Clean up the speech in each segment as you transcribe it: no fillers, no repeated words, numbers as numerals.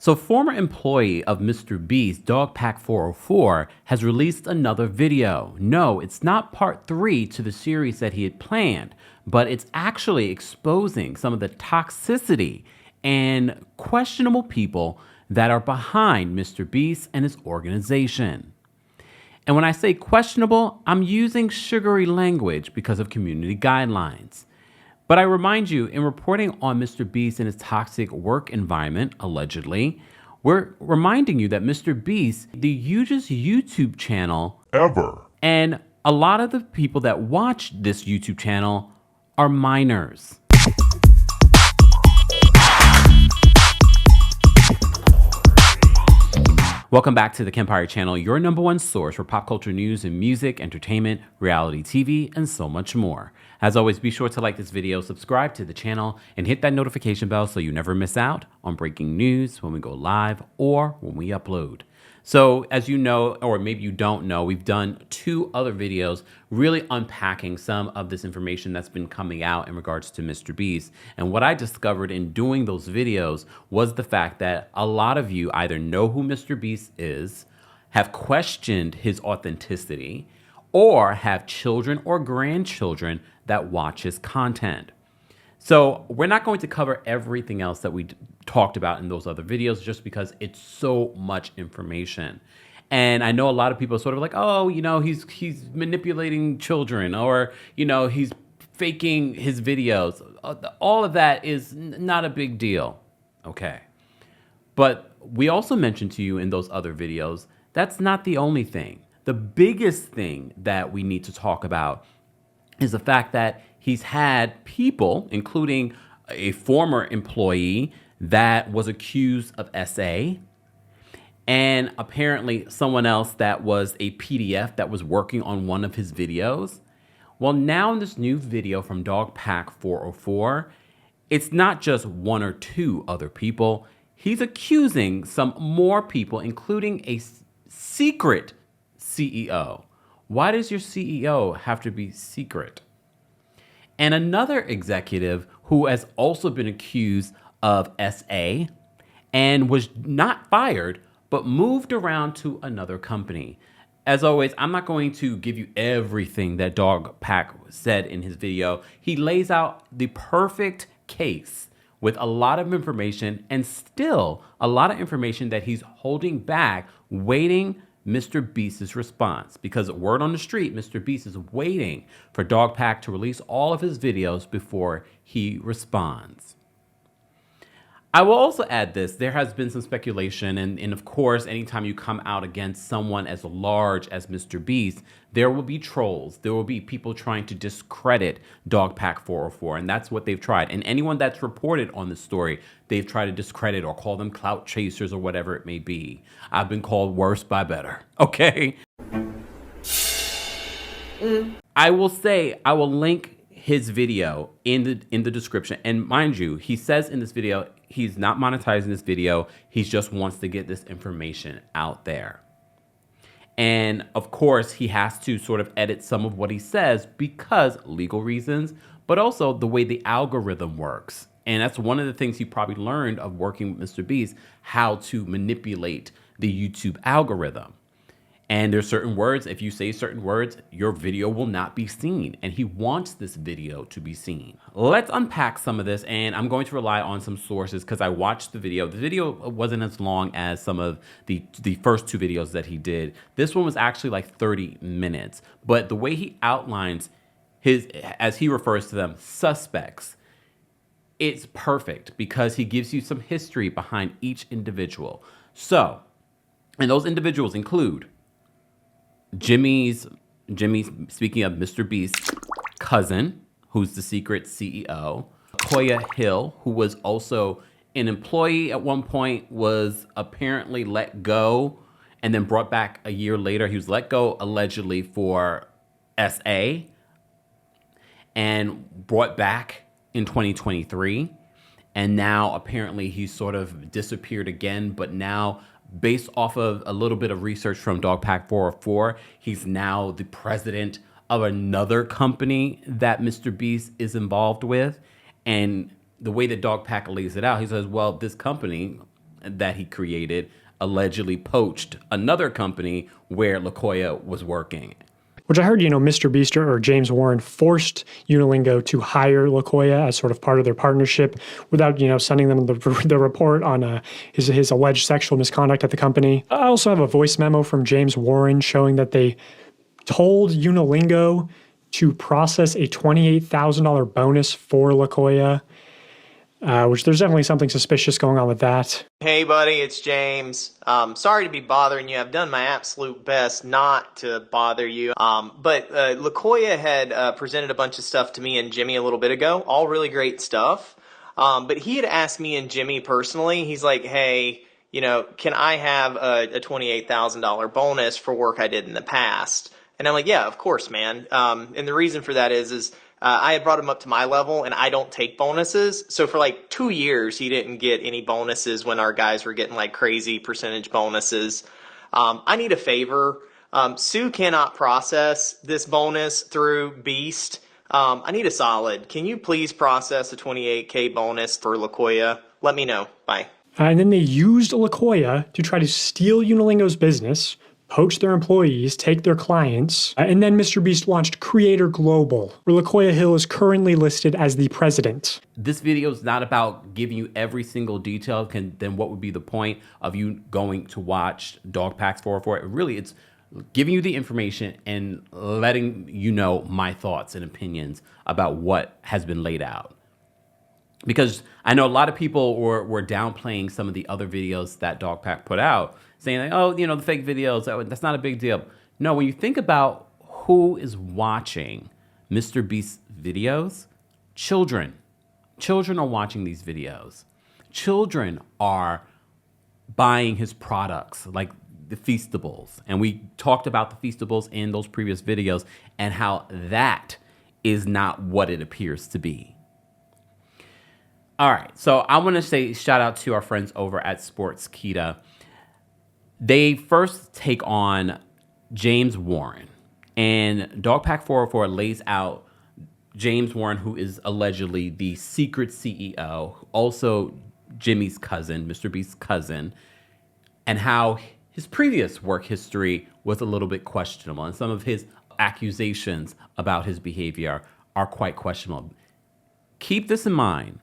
So former employee of MrBeast, DOGPACK404, has released another video. No, it's not part 3 to the series that he had planned, but it's actually exposing some of the toxicity and questionable people that are behind MrBeast and his organization. And when I say questionable, I'm using sugary language because of community guidelines. But I remind you, in reporting on MrBeast and his toxic work environment, allegedly, we're reminding you that MrBeast, the hugest YouTube channel ever. And a lot of the people that watch this YouTube channel are minors. Welcome back to the Kempire channel, your #1 source for pop culture news and music, entertainment, reality TV, and so much more. As always, be sure to like this video, subscribe to the channel, and hit that notification bell so you never miss out on breaking news when we go live or when we upload. So as you know, or maybe you don't know, we've done 2 other videos really unpacking some of this information that's been coming out in regards to MrBeast. And what I discovered in doing those videos was the fact that a lot of you either know who MrBeast is, have questioned his authenticity, or have children or grandchildren that watch his content. So we're not going to cover everything else that we talked about in those other videos just because it's so much information. And I know a lot of people are sort of like, oh, you know, he's manipulating children, or, you know, he's faking his videos. All of that is not a big deal. Okay. But we also mentioned to you in those other videos, that's not the only thing. The biggest thing that we need to talk about is the fact that he's had people, including a former employee that was accused of SA, and apparently someone else that was a PDF that was working on one of his videos. Well, now in this new video from DOGPACK404, it's not just 1 or 2 other people. He's accusing some more people, including a secret CEO. Why does your CEO have to be secret? And another executive who has also been accused of SA and was not fired, but moved around to another company. As always, I'm not going to give you everything that DOGPACK said in his video. He lays out the perfect case with a lot of information, and still a lot of information that he's holding back, waiting MrBeast's response, because word on the street, MrBeast is waiting for DOGPACK to release all of his videos before he responds. I will also add this, there has been some speculation, and of course, anytime you come out against someone as large as MrBeast, there will be trolls, there will be people trying to discredit DOGPACK404, and that's what they've tried. And anyone that's reported on this story, they've tried to discredit or call them clout chasers or whatever it may be. I've been called worse by better, okay? I will say, I will link his video in the description. And mind you, he says in this video, he's not monetizing this video. He just wants to get this information out there. And of course, he has to sort of edit some of what he says because legal reasons, but also the way the algorithm works. And that's one of the things he probably learned of working with MrBeast, how to manipulate the YouTube algorithm. And there's certain words, if you say certain words, your video will not be seen. And he wants this video to be seen. Let's unpack some of this, and I'm going to rely on some sources because I watched the video. The video wasn't as long as some of the first 2 videos that he did. This one was actually like 30 minutes. But the way he outlines his, as he refers to them, suspects, it's perfect because he gives you some history behind each individual. So, and those individuals include Jimmy, speaking of MrBeast's cousin, who's the secret CEO, Koya Hill, who was also an employee at one point, was apparently let go and then brought back a year later. He was let go allegedly for SA and brought back in 2023. And now apparently he's sort of disappeared again, but now based off of a little bit of research from DOGPACK404, he's now the president of another company that MrBeast is involved with. And the way that DOGPACK lays it out, he says, well, this company, that he created allegedly poached another company where LaKoya was working. Which I heard, Mr. Beast or James Warren forced Unilingo to hire LaKoya as sort of part of their partnership without, sending them the report on his alleged sexual misconduct at the company. I also have a voice memo from James Warren showing that they told Unilingo to process a $28,000 bonus for LaKoya, which there's definitely something suspicious going on with that. Hey buddy, it's James. Sorry to be bothering you. I've done my absolute best not to bother you. But LaKoya had presented a bunch of stuff to me and Jimmy a little bit ago. All really great stuff. But he had asked me and Jimmy personally, he's like, hey, can I have a $28,000 bonus for work I did in the past? And I'm like, yeah, of course, man. And the reason for that is I had brought him up to my level, and I don't take bonuses. So for like 2 years, he didn't get any bonuses when our guys were getting like crazy percentage bonuses. I need a favor. Sue cannot process this bonus through Beast. I need a solid. Can you please process a $28K bonus for LaKoya? Let me know. Bye. And then they used LaKoya to try to steal Unilingo's business, poach their employees, take their clients, and then Mr. Beast launched Creator Global, where LaKoya Hill is currently listed as the president. This video is not about giving you every single detail. Then what would be the point of you going to watch DOGPACK404? Really, it's giving you the information and letting you know my thoughts and opinions about what has been laid out. Because I know a lot of people were downplaying some of the other videos that DOGPACK put out, saying, like, oh, the fake videos, that's not a big deal. No, when you think about who is watching Mr. Beast's videos, children. Children are watching these videos. Children are buying his products, like the Feastables. And we talked about the Feastables in those previous videos and how that is not what it appears to be. All right, so I want to say shout out to our friends over at Sportskeeda. They first take on James Warren, and DOGPACK404 lays out James Warren, who is allegedly the secret CEO, also Jimmy's cousin, Mr. Beast's cousin, and how his previous work history was a little bit questionable, and some of his accusations about his behavior are quite questionable. Keep this in mind.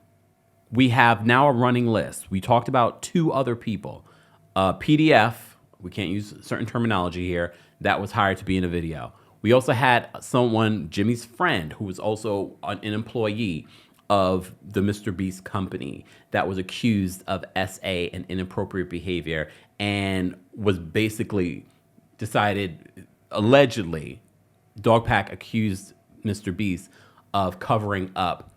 We have now a running list. We talked about 2 other people. PDF, we can't use certain terminology here, that was hired to be in a video. We also had someone, Jimmy's friend, who was also an employee of the Mr. Beast company that was accused of SA and inappropriate behavior and was basically decided, allegedly, DOGPACK accused Mr. Beast of covering up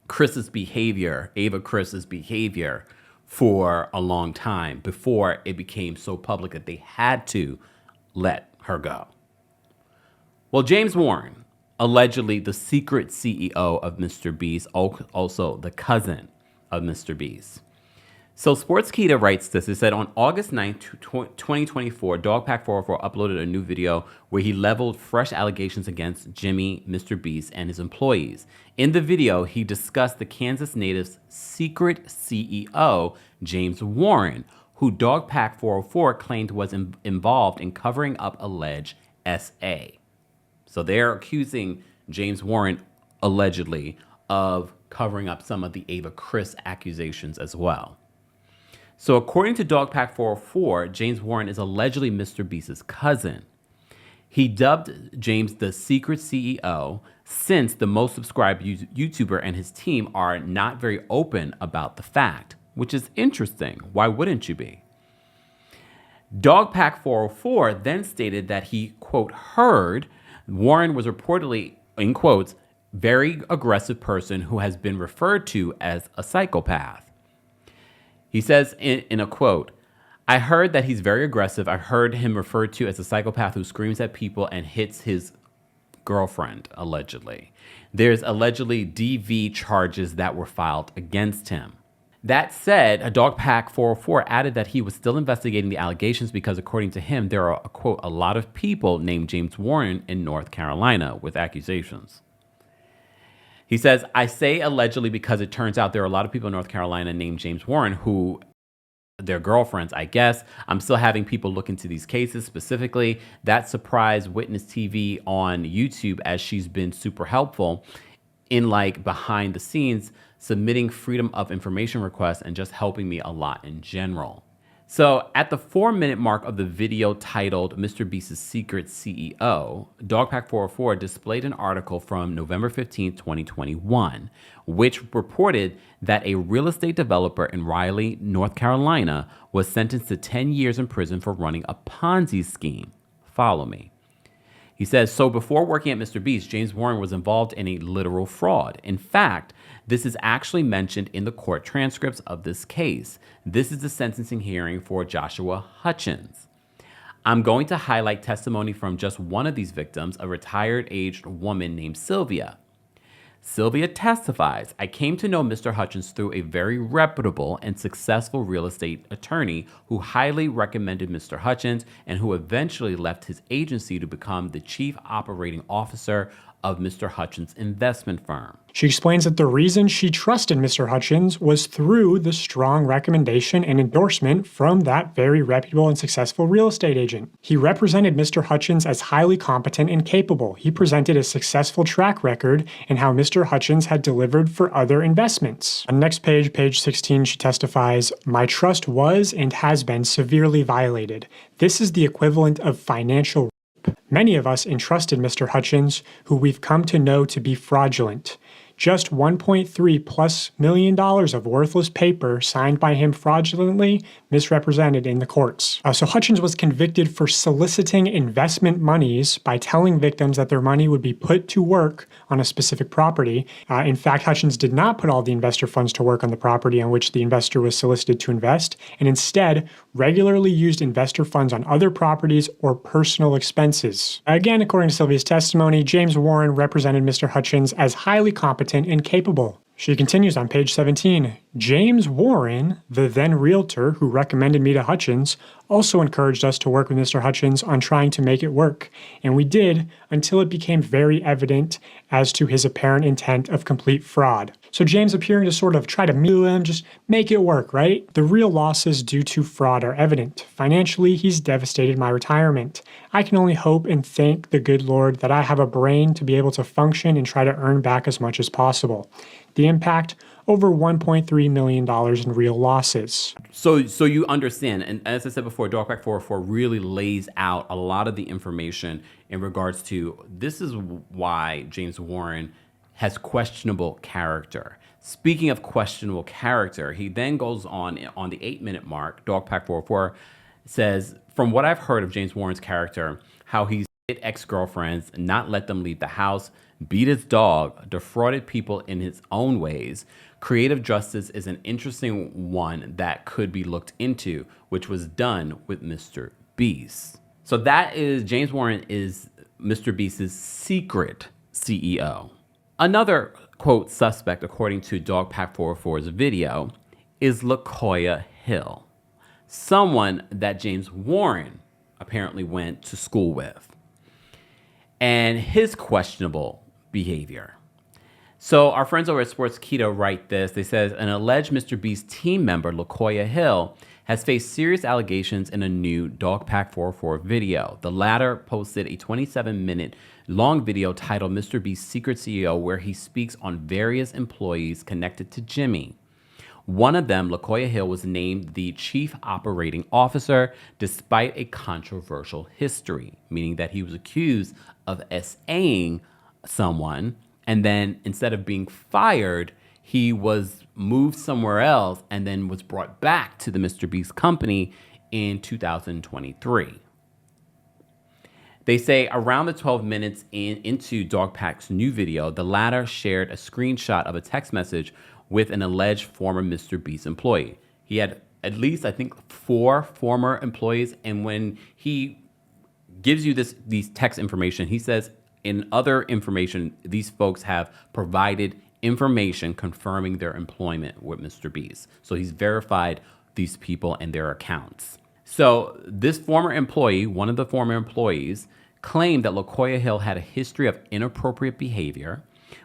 Chris's behavior, Ava Chris's behavior, for a long time before it became so public that they had to let her go. Well, James Warren, allegedly the secret CEO of Mr. Beast, also the cousin of Mr. Beast. So Sportskeeda writes this. It said, on August 9th, 2024, DOGPACK404 uploaded a new video where he leveled fresh allegations against Jimmy, Mr. Beast, and his employees. In the video, he discussed the Kansas native's secret CEO, James Warren, who DOGPACK404 claimed was involved in covering up alleged SA. So they're accusing James Warren, allegedly, of covering up some of the Ava Chris accusations as well. So according to DOGPACK404, James Warren is allegedly Mr. Beast's cousin. He dubbed James the secret CEO since the most subscribed YouTuber and his team are not very open about the fact, which is interesting. Why wouldn't you be? DOGPACK404 then stated that he, quote, heard Warren was reportedly, in quotes, very aggressive person who has been referred to as a psychopath. He says in a quote, I heard that he's very aggressive. I've heard him referred to as a psychopath who screams at people and hits his girlfriend, allegedly. There's allegedly DV charges that were filed against him. That said, DOGPACK404 added that he was still investigating the allegations because, according to him, there are, quote, a lot of people named James Warren in North Carolina with accusations. He says, I say allegedly because it turns out there are a lot of people in North Carolina named James Warren who their girlfriends, I guess. I'm still having people look into these cases, specifically that surprise Witness TV on YouTube, as she's been super helpful in like behind the scenes, submitting freedom of information requests and just helping me a lot in general. So at the 4-minute mark of the video titled MrBeast's Secret CEO, DOGPACK404 displayed an article from November 15, 2021, which reported that a real estate developer in Raleigh, North Carolina, was sentenced to 10 years in prison for running a Ponzi scheme. Follow me. He says, so before working at MrBeast, James Warren was involved in a literal fraud. In fact, this is actually mentioned in the court transcripts of this case. This is the sentencing hearing for Joshua Hutchins. I'm going to highlight testimony from just one of these victims, a retired aged woman named Sylvia. Sylvia testifies, I came to know Mr. Hutchins through a very reputable and successful real estate attorney who highly recommended Mr. Hutchins and who eventually left his agency to become the chief operating officer of Mr. Hutchins' investment firm. She explains that the reason she trusted Mr. Hutchins was through the strong recommendation and endorsement from that very reputable and successful real estate agent. He represented Mr. Hutchins as highly competent and capable. He presented a successful track record and how Mr. Hutchins had delivered for other investments. On the next page, page 16, she testifies, my trust was and has been severely violated. This is the equivalent of financial rape. Many of us entrusted Mr. Hutchins, who we've come to know to be fraudulent. Just $1.3+ million of worthless paper signed by him fraudulently misrepresented in the courts. So Hutchins was convicted for soliciting investment monies by telling victims that their money would be put to work on a specific property. In fact, Hutchins did not put all the investor funds to work on the property on which the investor was solicited to invest, and instead regularly used investor funds on other properties or personal expenses. Again, according to Sylvia's testimony, James Warren represented Mr. Hutchins as highly competent and capable. She continues on page 17. James Warren, the then realtor who recommended me to Hutchins, also encouraged us to work with Mr. Hutchins on trying to make it work, and we did until it became very evident as to his apparent intent of complete fraud. So James appearing to sort of try to meet him, just make it work, right? The real losses due to fraud are evident. Financially, he's devastated my retirement. I can only hope and thank the good Lord that I have a brain to be able to function and try to earn back as much as possible. The impact, over $1.3 million in real losses. So you understand, and as I said before, DOGPACK404 really lays out a lot of the information in regards to this is why James Warren has questionable character. Speaking of questionable character, he then goes on the 8-minute mark, DOGPACK404 says, from what I've heard of James Warren's character, how he's hit ex-girlfriends, not let them leave the house, beat his dog, defrauded people in his own ways. Creative justice is an interesting one that could be looked into, which was done with Mr. Beast. So that is, James Warren is Mr. Beast's secret CEO. Another, quote, suspect, according to DOGPACK404's video, is LaKoya Hill, someone that James Warren apparently went to school with, and his questionable behavior. So our friends over at Sports Keto write this. They says, an alleged Mr. Beast team member, LaKoya Hill, has faced serious allegations in a new DOGPACK404 video. The latter posted a 27-minute long video titled Mr. Beast's Secret CEO, where he speaks on various employees connected to Jimmy. One of them, LaKoya Hill, was named the chief operating officer despite a controversial history, meaning that he was accused of SAing someone, and then instead of being fired, he was moved somewhere else and then was brought back to the Mr. Beast company in 2023. They say around the 12 minutes into DOGPACK's new video, the latter shared a screenshot of a text message with an alleged former Mr. Beast employee. He had at least, I think, 4 former employees, and when he gives you these text information, he says in other information, these folks have provided information confirming their employment with Mr. Beast. So he's verified these people and their accounts. So this former employee, one of the former employees, claimed that LaKoya Hill had a history of inappropriate behavior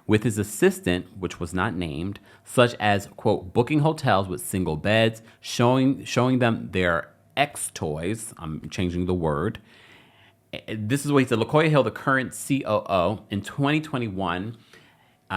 with his assistant, which was not named, such as, quote, booking hotels with single beds, showing them their X toys. I'm changing the word. This is what he said. LaKoya Hill, the current COO, in 2021,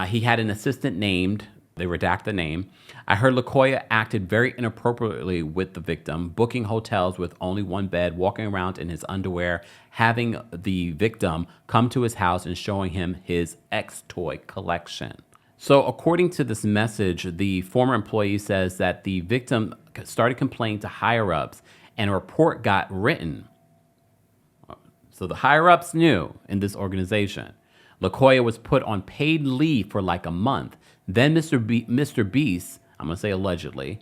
he had an assistant named, they redact the name. I heard LaKoya acted very inappropriately with the victim, booking hotels with only one bed, walking around in his underwear, having the victim come to his house and showing him his X toy collection. So according to this message, the former employee says that the victim started complaining to higher-ups and a report got written. So the higher-ups knew in this organization. LaKoya was put on paid leave for like a month. Then Mr. Beast, I'm going to say allegedly,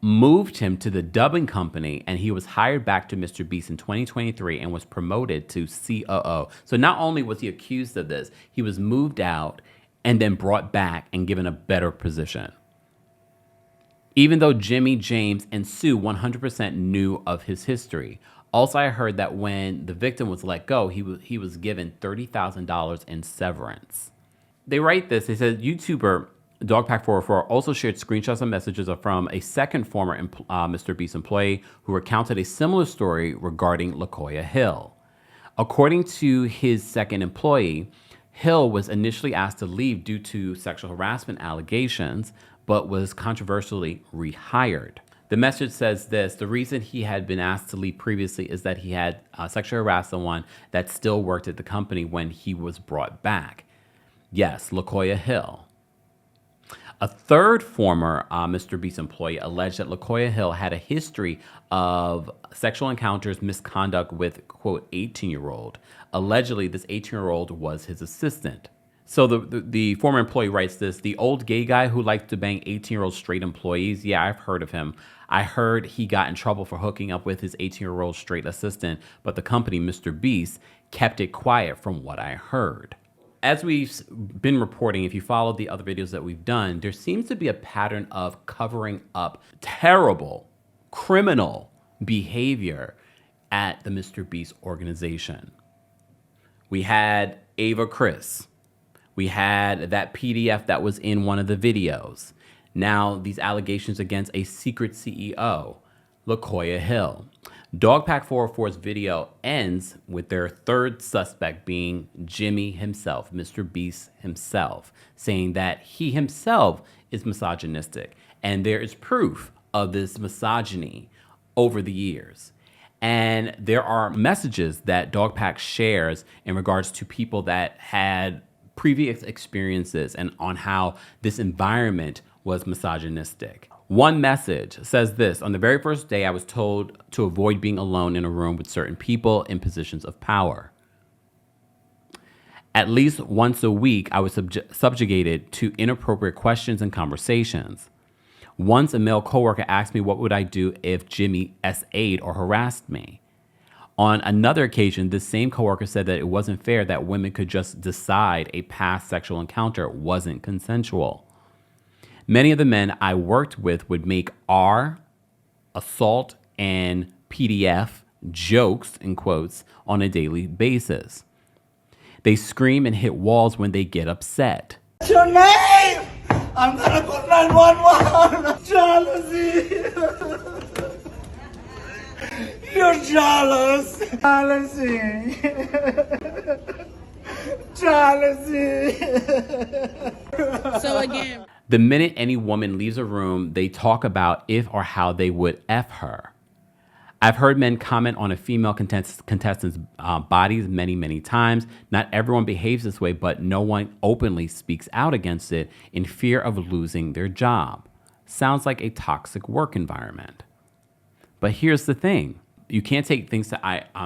moved him to the dubbing company, and he was hired back to Mr. Beast in 2023 and was promoted to COO. So not only was he accused of this, he was moved out and then brought back and given a better position. Even though Jimmy, James, and Sue 100% knew of his history. Also, I heard that when the victim was let go, he was given $30,000 in severance. They write this. They said YouTuber DOGPACK404 also shared screenshots and messages from a second former Mr. Beast employee who recounted a similar story regarding LaKoya Hill. According to his second employee, Hill was initially asked to leave due to sexual harassment allegations, but was controversially rehired. The message says this: the reason he had been asked to leave previously is that he had sexually harassed someone that still worked at the company when he was brought back. Yes, LaKoya Hill. A third former Mr. Beast employee alleged that LaKoya Hill had a history of sexual encounters, misconduct with, quote, 18-year-old. Allegedly, this 18-year-old was his assistant. So the former employee writes this: the old gay guy who liked to bang 18-year-old straight employees. Yeah, I've heard of him. I heard he got in trouble for hooking up with his 18-year-old straight assistant, but the company, Mr. Beast, kept it quiet from what I heard. As we've been reporting, if you follow the other videos that we've done, there seems to be a pattern of covering up terrible, criminal behavior at the Mr. Beast organization. We had Ava Chris. We had that PDF that was in one of the videos. Now these allegations against a secret CEO, LaKoya Hill. DOGPACK404's video ends with their third suspect being Jimmy himself, Mr. Beast himself, saying that he himself is misogynistic. And there is proof of this misogyny over the years. And there are messages that DOGPACK shares in regards to people that had previous experiences and on how this environment was misogynistic. One message says this: on the very first day, I was told to avoid being alone in a room with certain people in positions of power. At least once a week, I was subjugated to inappropriate questions and conversations. Once a male coworker asked me what would I do if Jimmy SA'd or harassed me. On another occasion, this same coworker said that it wasn't fair that women could just decide a past sexual encounter wasn't consensual. Many of the men I worked with would make R, assault, and PDF jokes, in quotes, on a daily basis. They scream and hit walls when they get upset. What's your name? I'm gonna call 911. Jealousy. You're jealous. Jealousy. Jealousy. So again, the minute any woman leaves a room, they talk about if or how they would F her. I've heard men comment on a female contestant's bodies many, many times. Not everyone behaves this way, but no one openly speaks out against it in fear of losing their job. Sounds like a toxic work environment. But here's the thing. You can't take things to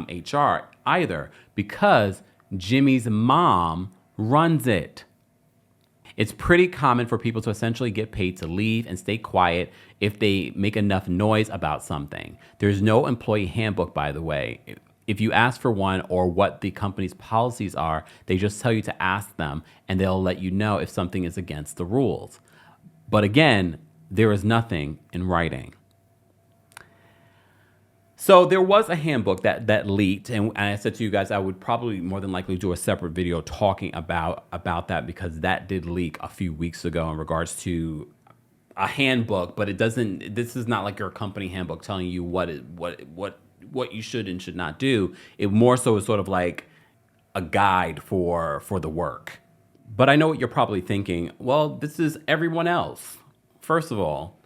HR either, because Jimmy's mom runs it. It's pretty common for people to essentially get paid to leave and stay quiet if they make enough noise about something. There's no employee handbook, by the way. If you ask for one or what the company's policies are, they just tell you to ask them, and they'll let you know if something is against the rules. But again, there is nothing in writing. So there was a handbook that leaked, and I said to you guys I would probably more than likely do a separate video talking about that, because that did leak a few weeks ago in regards to a handbook, but it doesn't. This is not like your company handbook telling you what you should and should not do. It more so is sort of like a guide for the work. But I know what you're probably thinking. Well, this is everyone else. First of all,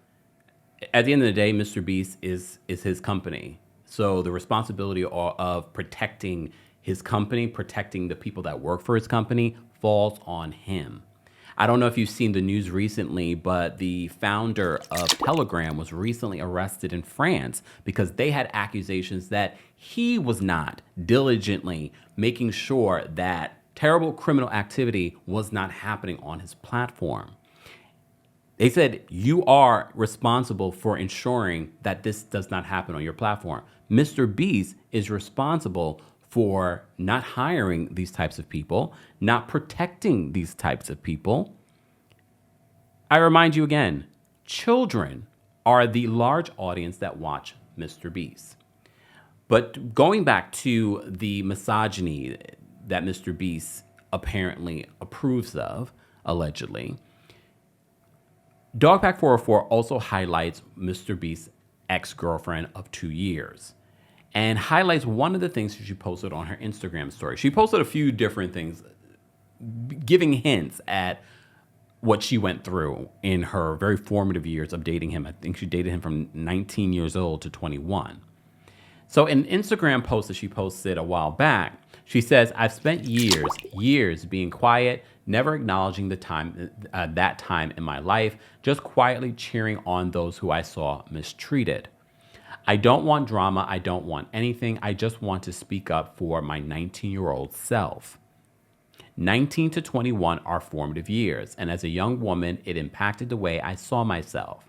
at the end of the day, MrBeast is his company. So the responsibility of protecting his company, protecting the people that work for his company, falls on him. I don't know if you've seen the news recently, but the founder of Telegram was recently arrested in France because they had accusations that he was not diligently making sure that terrible criminal activity was not happening on his platform. They said, you are responsible for ensuring that this does not happen on your platform. MrBeast is responsible for not hiring these types of people, not protecting these types of people. I remind you again, children are the large audience that watch MrBeast. But going back to the misogyny that MrBeast apparently approves of, allegedly, DOGPACK404 also highlights MrBeast's ex-girlfriend of 2 years and highlights one of the things she posted on her Instagram story. She posted a few different things, giving hints at what she went through in her very formative years of dating him. I think she dated him from 19 years old to 21. So in an Instagram post that she posted a while back, she says, I've spent years being quiet, never acknowledging the time, that time in my life, just quietly cheering on those who I saw mistreated. I don't want drama. I don't want anything. I just want to speak up for my 19-year-old self. 19 to 21 are formative years, and as a young woman, it impacted the way I saw myself,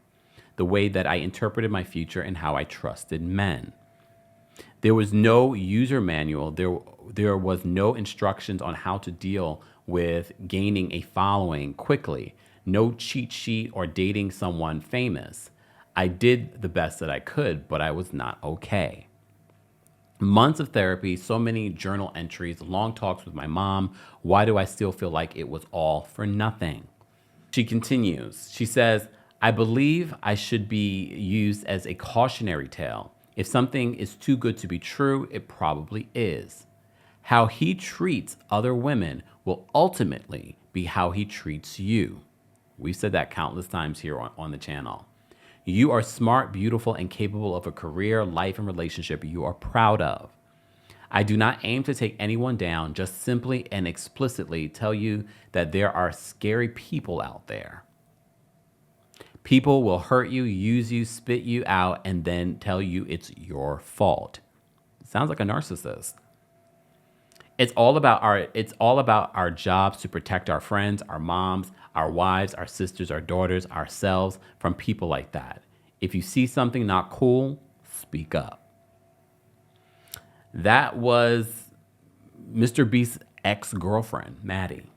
the way that I interpreted my future, and how I trusted men. There was no user manual. There was no instructions on how to deal with gaining a following quickly. No cheat sheet or dating someone famous. I did the best that I could, but I was not okay. Months of therapy, so many journal entries, long talks with my mom. Why do I still feel like it was all for nothing? She continues. She says, I believe I should be used as a cautionary tale. If something is too good to be true, it probably is. How he treats other women will ultimately be how he treats you. We've said that countless times here on the channel. You are smart, beautiful, and capable of a career, life, and relationship you are proud of. I do not aim to take anyone down, just simply and explicitly tell you that there are scary people out there. People will hurt you, use you, spit you out, and then tell you it's your fault. Sounds like a narcissist. It's all about our jobs to protect our friends, our moms, our wives, our sisters, our daughters, ourselves from people like that. If you see something not cool, speak up. That was MrBeast's ex-girlfriend, Maddie.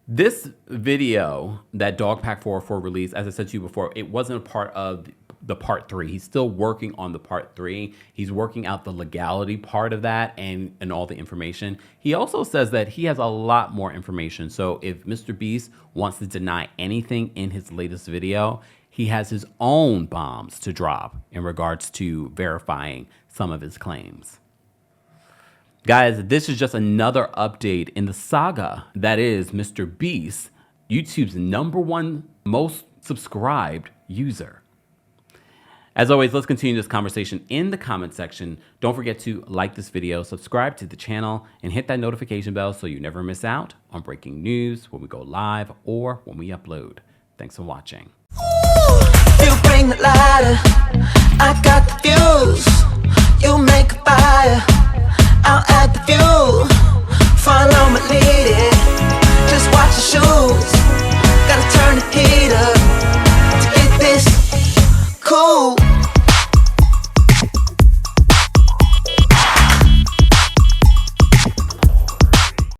This video that DOGPACK404 released, as I said to you before, it wasn't a part of the part 3. He's still working on the part 3. He's working out the legality part of that and all the information. He also says that he has a lot more information. So if MrBeast wants to deny anything in his latest video, he has his own bombs to drop in regards to verifying some of his claims. Guys, this is just another update in the saga that is MrBeast, YouTube's #1 most subscribed user. As always, let's continue this conversation in the comment section. Don't forget to like this video, subscribe to the channel, and hit that notification bell so you never miss out on breaking news when we go live or when we upload. Thanks for watching. You bring the lighter, I got the fuse. You make a fire.